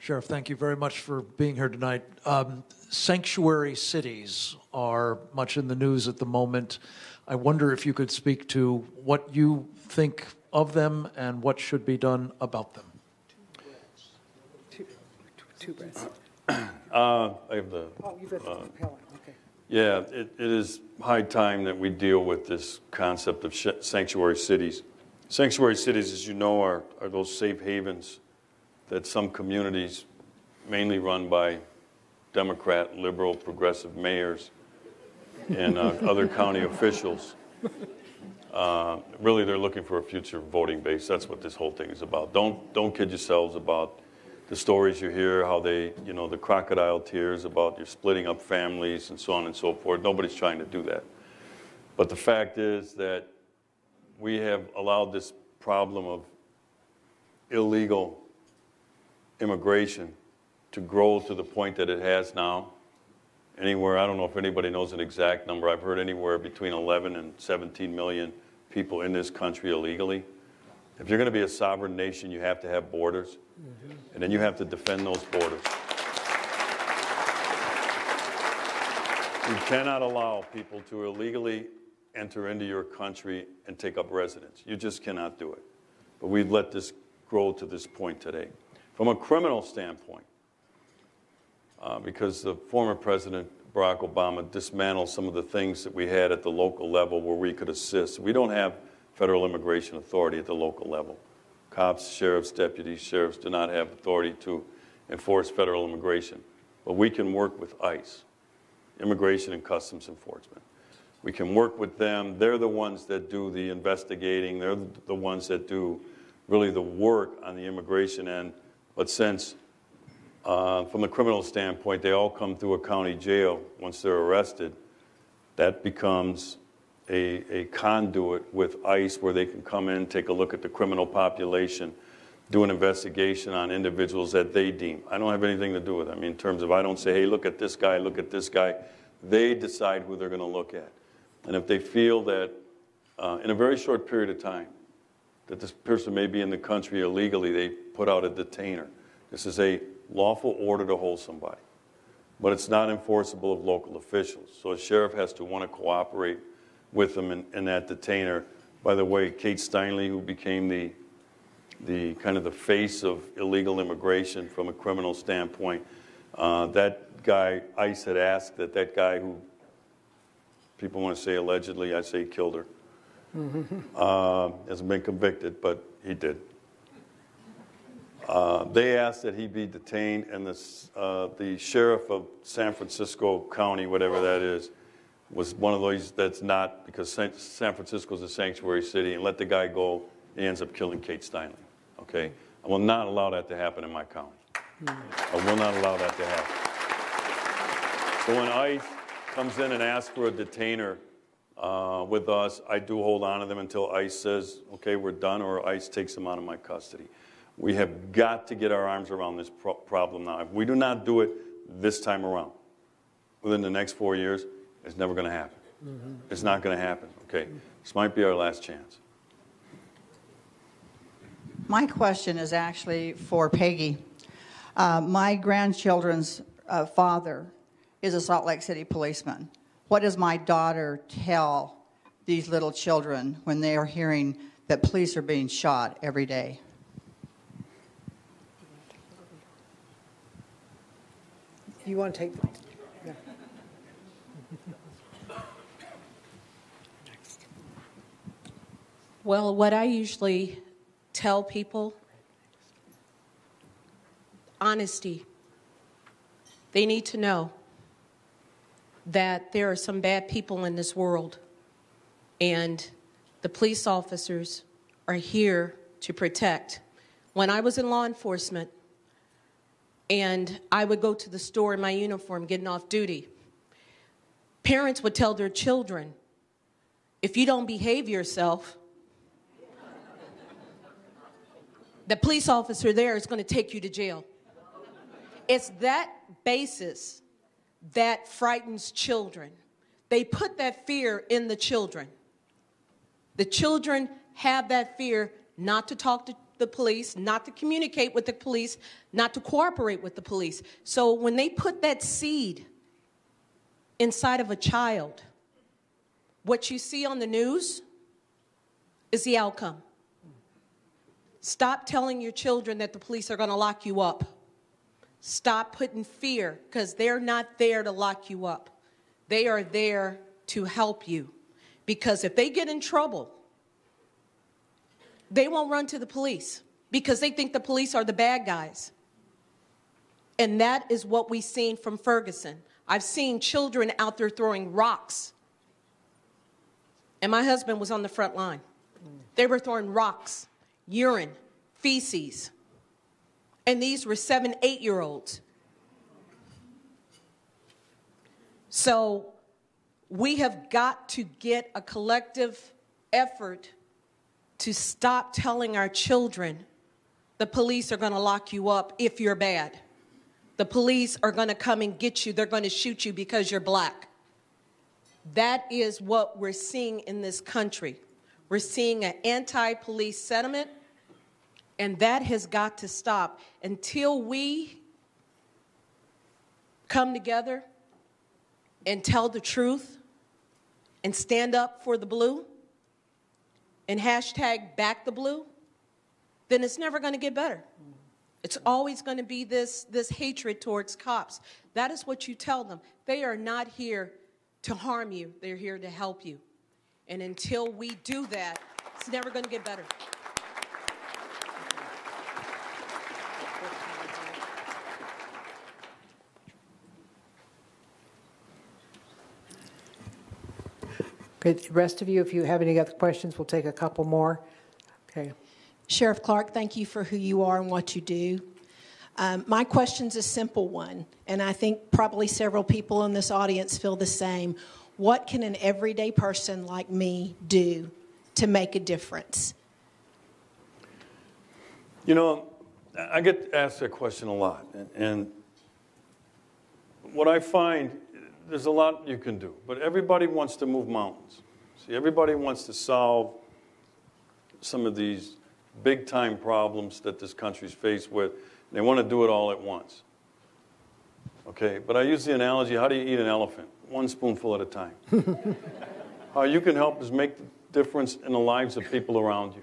Sheriff, thank you very much for being here tonight. Sanctuary cities are much in the news at the moment. I wonder if you could speak to what you think of them and what should be done about them. Two breaths. I have the. Oh, you've got the propellant. Okay. Yeah, it is high time that we deal with this concept of sanctuary cities. Sanctuary cities, as you know, are those safe havens that some communities, mainly run by Democrat, liberal, progressive mayors and other county officials. Really, they're looking for a future voting base. That's what this whole thing is about. Don't kid yourselves about the stories you hear, how they, the crocodile tears about you're splitting up families and so on and so forth. Nobody's trying to do that. But the fact is that we have allowed this problem of illegal immigration to grow to the point that it has now. Anywhere, I don't know if anybody knows an exact number. I've heard anywhere between 11 and 17 million people in this country illegally. If you're going to be a sovereign nation, you have to have borders, and then you have to defend those borders. You cannot allow people to illegally enter into your country and take up residence. You just cannot do it. But we've let this grow to this point today. From a criminal standpoint, because the former President Barack Obama dismantled some of the things that we had at the local level where we could assist. We don't have federal immigration authority at the local level. Cops, sheriffs, deputies, sheriffs do not have authority to enforce federal immigration. But we can work with ICE, Immigration and Customs Enforcement. We can work with them. They're the ones that do the investigating. They're the ones that do really the work on the immigration end. But since, from the criminal standpoint, they all come through a county jail once they're arrested, that becomes a conduit with ICE where they can come in, take a look at the criminal population, do an investigation on individuals that they deem. I don't have anything to do with it. I mean, in terms of I don't say, hey, look at this guy, look at this guy. They decide who they're going to look at. And if they feel that in a very short period of time that this person may be in the country illegally, they put out a detainer. This is a lawful order to hold somebody. But it's not enforceable of local officials. So a sheriff has to want to cooperate with them in that detainer. By the way, Kate Steinle, who became the kind of the face of illegal immigration from a criminal standpoint, that guy, ICE had asked that guy who people want to say allegedly, I say killed her, hasn't been convicted, but he did. They asked that he be detained, and the sheriff of San Francisco County, whatever that is, was one of those that's not, because San Francisco is a sanctuary city, and let the guy go, he ends up killing Kate Steinle. Okay? I will not allow that to happen in my county. I will not allow that to happen. So when ICE comes in and asks for a detainer with us, I do hold on to them until ICE says, okay, we're done, or ICE takes them out of my custody. We have got to get our arms around this problem now. If we do not do it this time around, within the next 4 years, it's never going to happen. It's not going to happen. Okay, this might be our last chance. My question is actually for Peggy. My grandchildren's father is a Salt Lake City policeman. What does my daughter tell these little children when they are hearing that police are being shot every day? You want to take the... Yeah. Well, what I usually tell people, honesty. They need to know that there are some bad people in this world, and the police officers are here to protect. When I was in law enforcement, and I would go to the store in my uniform getting off duty, parents would tell their children, if you don't behave yourself, the police officer there is going to take you to jail. It's that basis that frightens children. They put that fear in the children. The children have that fear not to talk to the police, not to communicate with the police, not to cooperate with the police. So when they put that seed inside of a child, what you see on the news is the outcome. Stop telling your children that the police are going to lock you up. Stop putting fear, because they're not there to lock you up. They are there to help you. Because if they get in trouble, they won't run to the police because they think the police are the bad guys. And that is what we've seen from Ferguson. I've seen children out there throwing rocks. And my husband was on the front line. They were throwing rocks, urine, feces. And these were 7, 8-year-olds. So we have got to get a collective effort to stop telling our children the police are going to lock you up if you're bad. The police are going to come and get you. They're going to shoot you because you're black. That is what we're seeing in this country. We're seeing an anti-police sentiment, and that has got to stop. Until we come together and tell the truth and stand up for the blue and hashtag back the blue, then it's never going to get better. It's always going to be this hatred towards cops. That is what you tell them. They are not here to harm you. They're here to help you. And until we do that, it's never going to get better. Okay, the rest of you, if you have any other questions, we'll take a couple more. Okay. Sheriff Clarke, thank you for who you are and what you do. My question's a simple one, and I think probably several people in this audience feel the same. What can an everyday person like me do to make a difference? You know, I get asked that question a lot, and what I find, there's a lot you can do, but everybody wants to move mountains. See, everybody wants to solve some of these big-time problems that this country's faced with, and they want to do it all at once. Okay, but I use the analogy, how do you eat an elephant? One spoonful at a time. How you can help is make the difference in the lives of people around you.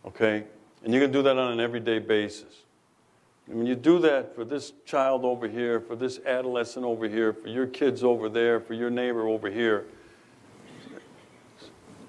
Okay? And you can do that on an everyday basis. And when you do that for this child over here, for this adolescent over here, for your kids over there, for your neighbor over here,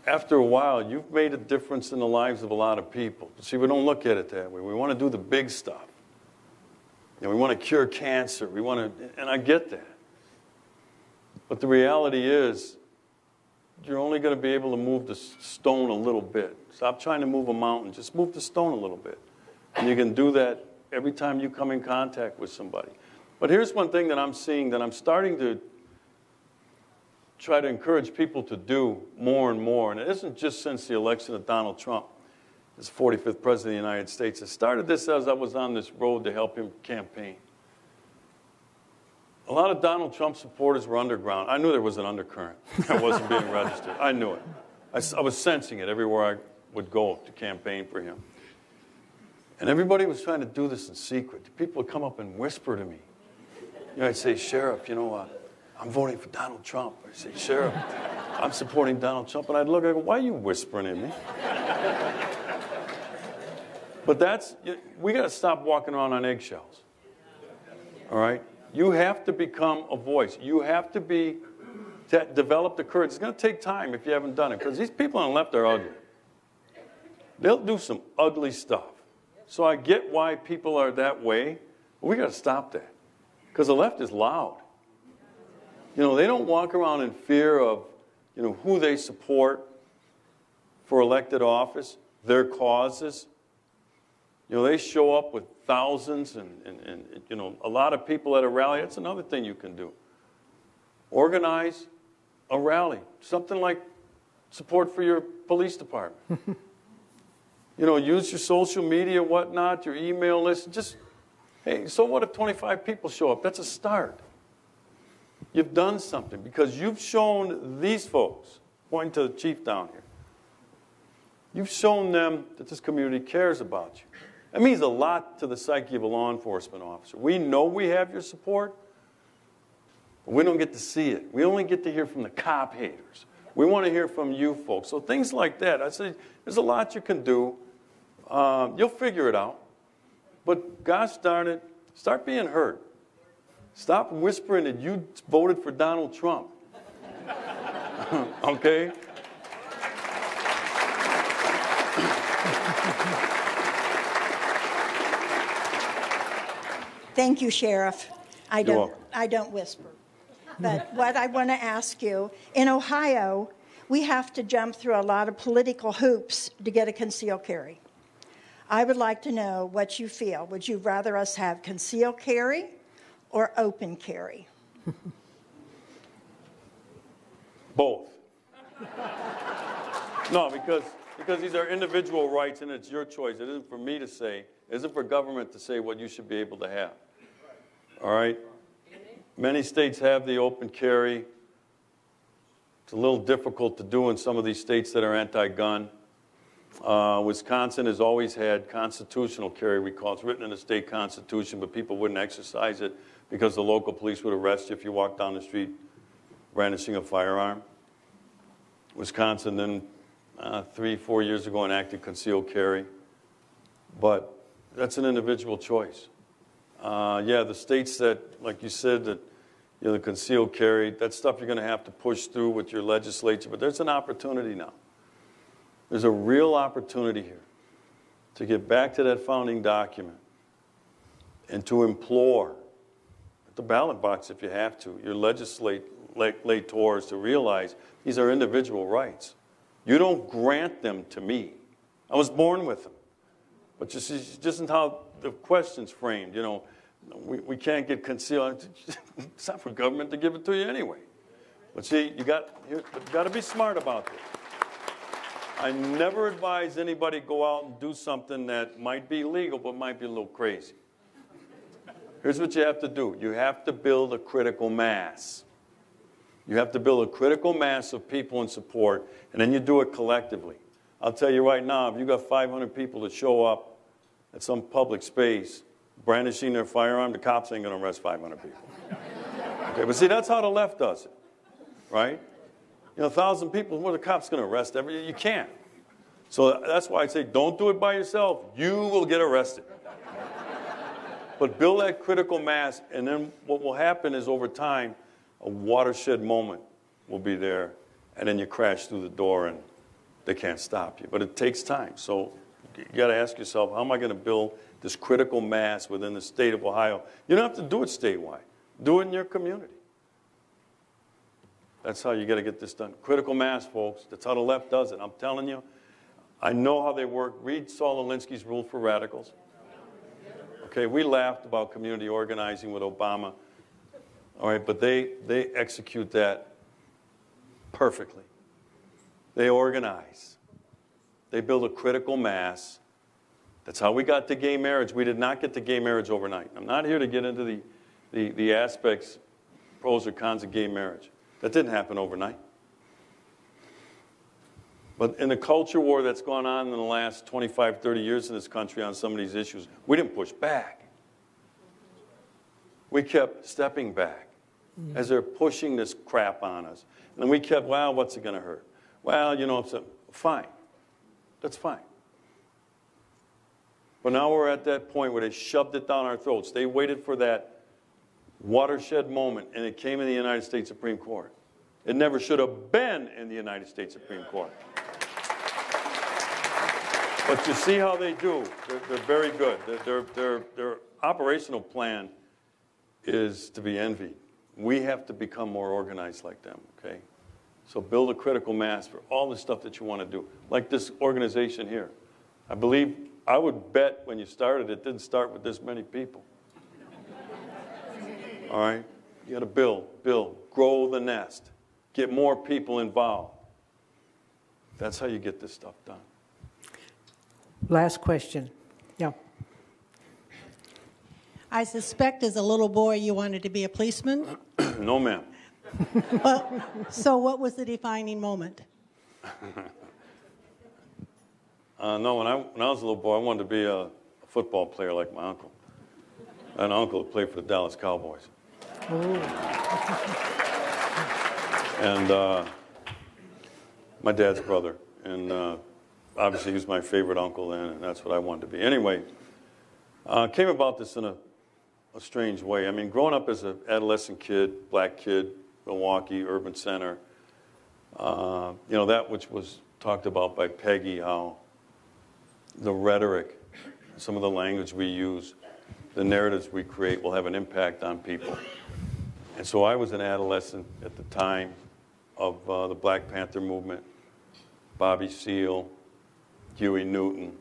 after a while, you've made a difference in the lives of a lot of people. See, we don't look at it that way. We want to do the big stuff. You know, we want to cure cancer. We want to, and I get that. But the reality is, you're only going to be able to move the stone a little bit. Stop trying to move a mountain. Just move the stone a little bit. And you can do that every time you come in contact with somebody. But here's one thing that I'm seeing that I'm starting to try to encourage people to do more and more. And it isn't just since the election of Donald Trump, as 45th President of the United States. I started this as I was on this road to help him campaign. A lot of Donald Trump supporters were underground. I knew there was an undercurrent. I wasn't being registered. I knew it. I was sensing it everywhere I would go to campaign for him. And everybody was trying to do this in secret. People would come up and whisper to me. You know, I'd say, Sheriff, you know, I'm voting for Donald Trump. I'd say, Sheriff, I'm supporting Donald Trump. And I'd look, I go, why are you whispering at me? But we got to stop walking around on eggshells. All right? You have to become a voice. You have to develop the courage. It's going to take time if you haven't done it, because these people on the left are ugly. They'll do some ugly stuff. So I get why people are that way, but we got to stop that, because the left is loud. You know, they don't walk around in fear of, you know, who they support for elected office, their causes. You know, they show up with thousands and you know, a lot of people at a rally. That's another thing you can do. Organize a rally, something like support for your police department. You know, use your social media, whatnot, your email list. Just, hey, so what if 25 people show up? That's a start. You've done something because you've shown these folks, pointing to the chief down here, You've shown them that this community cares about you. That means a lot to the psyche of a law enforcement officer. We know we have your support, but we don't get to see it. We only get to hear from the cop haters. We want to hear from you folks. So things like that, I say, there's a lot you can do. You'll figure it out. But gosh darn it, start being heard. Stop whispering that you voted for Donald Trump. Okay? Thank you, Sheriff. You're welcome. I don't whisper. But what I want to ask you, in Ohio, we have to jump through a lot of political hoops to get a concealed carry. I would like to know what you feel. Would you rather us have concealed carry or open carry? Both. No, because these are individual rights and it's your choice. It isn't for me to say, it isn't for government to say what you should be able to have. All right? Many states have the open carry. It's a little difficult to do in some of these states that are anti-gun. Wisconsin has always had constitutional carry, we call it. It's written in the state constitution, but people wouldn't exercise it because the local police would arrest you if you walked down the street brandishing a firearm. Wisconsin then 3-4 years ago enacted concealed carry. But that's an individual choice. Yeah, the states that, like you said, that the concealed carry, that's stuff you're going to have to push through with your legislature. But there's an opportunity now. There's a real opportunity here to get back to that founding document and to implore at the ballot box, if you have to, your legislators to realize these are individual rights. You don't grant them to me. I was born with them. But just isn't how the question's framed. We can't get concealed. It's not for government to give it to you anyway. But see, you got to be smart about this. I never advise anybody go out and do something that might be legal but might be a little crazy. Here's what you have to do. You have to build a critical mass. You have to build a critical mass of people in support, and then you do it collectively. I'll tell you right now, if you got 500 people that show up at some public space brandishing their firearm, the cops ain't going to arrest 500 people. Okay, but see, that's how the left does it, right? 1,000 people, what are the cops going to arrest? You can't. So that's why I say don't do it by yourself. You will get arrested. But build that critical mass, and then what will happen is over time, a watershed moment will be there, and then you crash through the door and they can't stop you. But it takes time. So you got to ask yourself, how am I going to build this critical mass within the state of Ohio? You don't have to do it statewide. Do it in your community. That's how you got to get this done. Critical mass, folks. That's how the left does it. I'm telling you. I know how they work. Read Saul Alinsky's Rule for Radicals. Okay, we laughed about community organizing with Obama. All right, but they execute that perfectly. They organize. They build a critical mass. That's how we got to gay marriage. We did not get to gay marriage overnight. I'm not here to get into the aspects, pros or cons of gay marriage. That didn't happen overnight. But in the culture war that's gone on in the last 25, 30 years in this country on some of these issues, we didn't push back. We kept stepping back as they're pushing this crap on us. And we kept, well, what's it going to hurt? Well, fine. That's fine. But now we're at that point where they shoved it down our throats. They waited for that watershed moment, and it came in the United States Supreme Court. It never should have been in the United States Supreme Court. But you see how they do. They're very good. Their operational plan is to be envied. We have to become more organized like them, okay? So build a critical mass for all the stuff that you want to do. Like this organization here. I would bet when you started, it didn't start with this many people. All right? You got to build, grow the nest, get more people involved. That's how you get this stuff done. Last question. Yeah. I suspect as a little boy you wanted to be a policeman. No, ma'am. Well, so what was the defining moment? No, when I was a little boy, I wanted to be a football player like my uncle. I had an uncle who played for the Dallas Cowboys. And my dad's brother. And obviously he was my favorite uncle then, and that's what I wanted to be. Anyway, came about this in a strange way. I mean, growing up as an adolescent kid, black kid, Milwaukee, urban center, you know, that which was talked about by Peggy, how the rhetoric, some of the language we use, the narratives we create will have an impact on people. And so I was an adolescent at the time of the Black Panther movement, Bobby Seale, Huey Newton,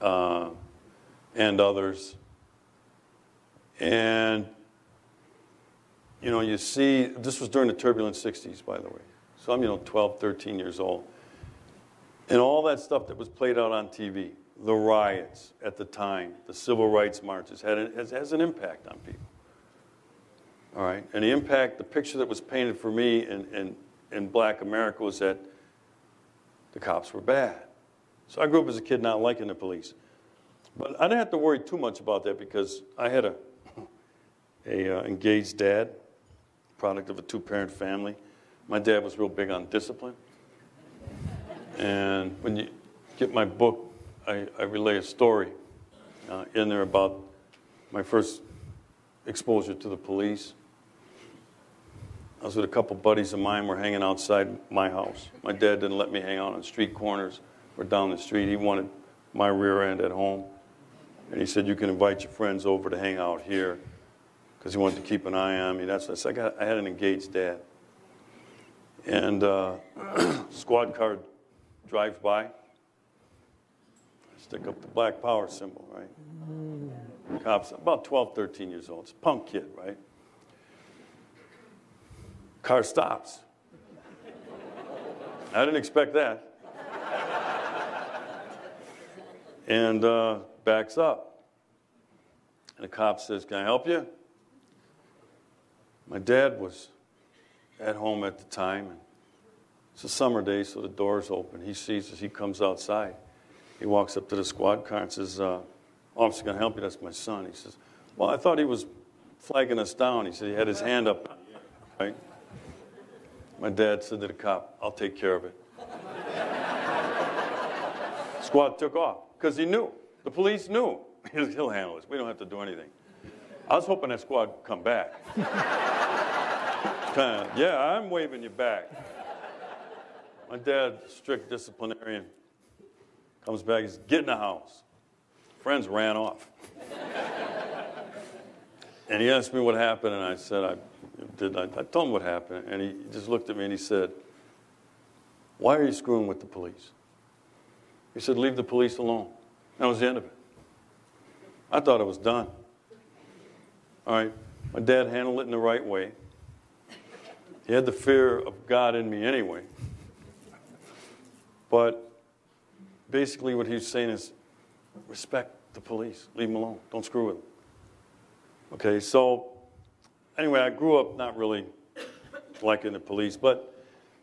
and others. And, you know, you see, this was during the turbulent 60s, by the way. So I'm, 12, 13 years old. And all that stuff that was played out on TV, the riots at the time, the civil rights marches, has an impact on people. All right? And the impact, the picture that was painted for me in black America was that the cops were bad. So I grew up as a kid not liking the police. But I didn't have to worry too much about that because I had a engaged dad, product of a two-parent family. My dad was real big on discipline. And when you get my book, I relay a story in there about my first exposure to the police. I was with a couple buddies of mine. We're hanging outside my house. My dad didn't let me hang out on street corners or down the street. He wanted my rear end at home. And he said, you can invite your friends over to hang out here because he wanted to keep an eye on me. That's what I said. I had an engaged dad. And squad car drives by. I stick up the black power symbol, right? Cops, about 12, 13 years old. It's a punk kid, right? Car stops. I didn't expect that. And backs up. And the cop says, can I help you? My dad was at home at the time. And it's a summer day, so the door's open. He sees us. He comes outside. He walks up to the squad car and says, officer, can I help you? That's my son. He says, well, I thought he was flagging us down. He said he had his hand up, right? My dad said to the cop, I'll take care of it. Squad took off because he knew. The police knew. He'll handle this. We don't have to do anything. I was hoping that squad would come back. Yeah, I'm waving you back. My dad, strict disciplinarian, comes back. He says, get in the house. Friends ran off. And he asked me what happened, and I said, I told him what happened. And he just looked at me and he said, why are you screwing with the police? He said, leave the police alone. That was the end of it. I thought it was done. All right, my dad handled it in the right way. He had the fear of God in me anyway. But basically what he's saying is, respect the police. Leave them alone. Don't screw with them. Okay, so anyway, I grew up not really liking the police. But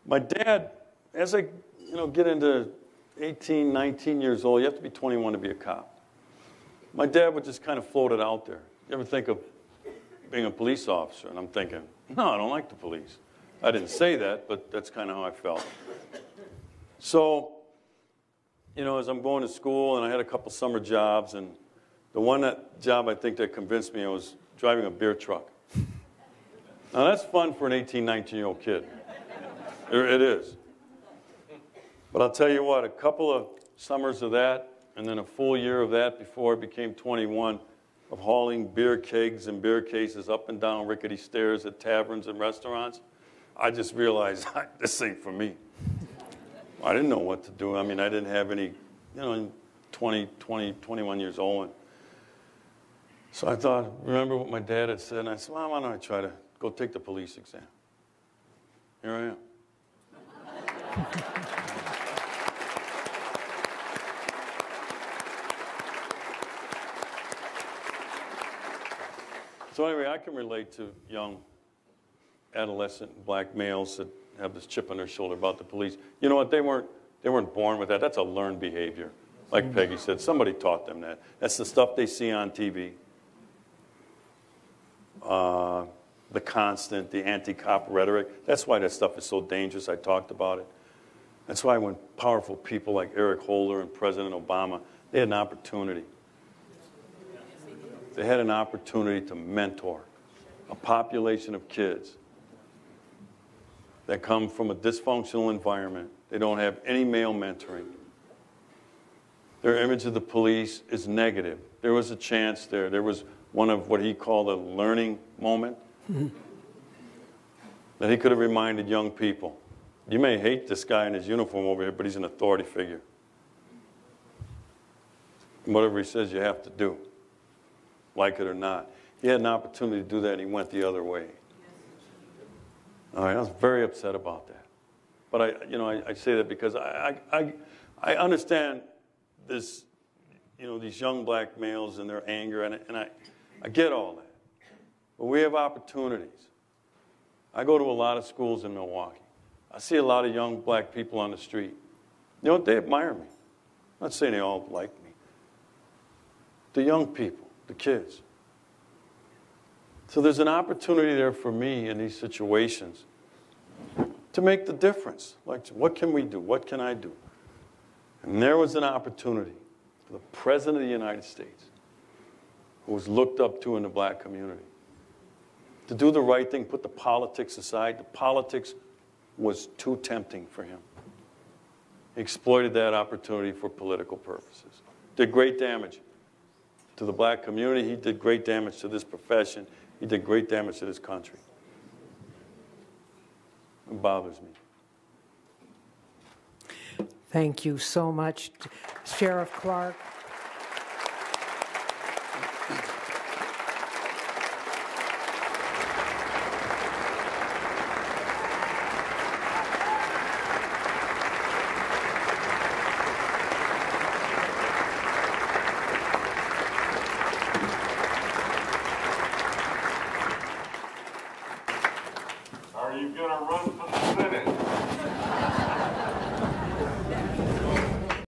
my dad, as I get into 18, 19 years old, you have to be 21 to be a cop. My dad would just kind of float it out there. You ever think of being a police officer? And I'm thinking, no, I don't like the police. I didn't say that, but that's kind of how I felt. So, as I'm going to school, and I had a couple summer jobs, and the job I think that convinced me, I was driving a beer truck. Now, that's fun for an 18, 19-year-old kid. It is. But I'll tell you what, a couple of summers of that, and then a full year of that before I became 21, of hauling beer kegs and beer cases up and down rickety stairs at taverns and restaurants, I just realized, this ain't for me. I didn't know what to do. I mean, I didn't have any, 21 years old. So I thought, remember what my dad had said, and I said, well, why don't I try to go take the police exam? Here I am. So anyway, I can relate to young adolescent black males that have this chip on their shoulder about the police. You know what? They weren't They weren't born with that. That's a learned behavior. Like Peggy said, somebody taught them that. That's the stuff they see on TV. The constant, the anti-cop rhetoric. That's why that stuff is so dangerous. I talked about it. That's why when powerful people like Eric Holder and President Obama, they had an opportunity. They had an opportunity to mentor a population of kids that come from a dysfunctional environment. They don't have any male mentoring. Their image of the police is negative. There was a chance there. There was one of what he called a learning moment that he could have reminded young people. You may hate this guy in his uniform over here, but he's an authority figure. And whatever he says, you have to do, like it or not. He had an opportunity to do that, and he went the other way. All right, I was very upset about that. But I say that because I understand this, these young black males and their anger, and I get all that. But we have opportunities. I go to a lot of schools in Milwaukee. I see a lot of young black people on the street. You know what? They admire me. I'm not saying they all like me. The young people, the kids. So there's an opportunity there for me in these situations to make the difference. Like, what can we do? What can I do? And there was an opportunity for the President of the United States, who was looked up to in the black community, to do the right thing, put the politics aside. The politics was too tempting for him. He exploited that opportunity for political purposes. Did great damage to the black community. He did great damage to this profession. He did great damage to this country. It bothers me. Thank you so much, Sheriff Clarke.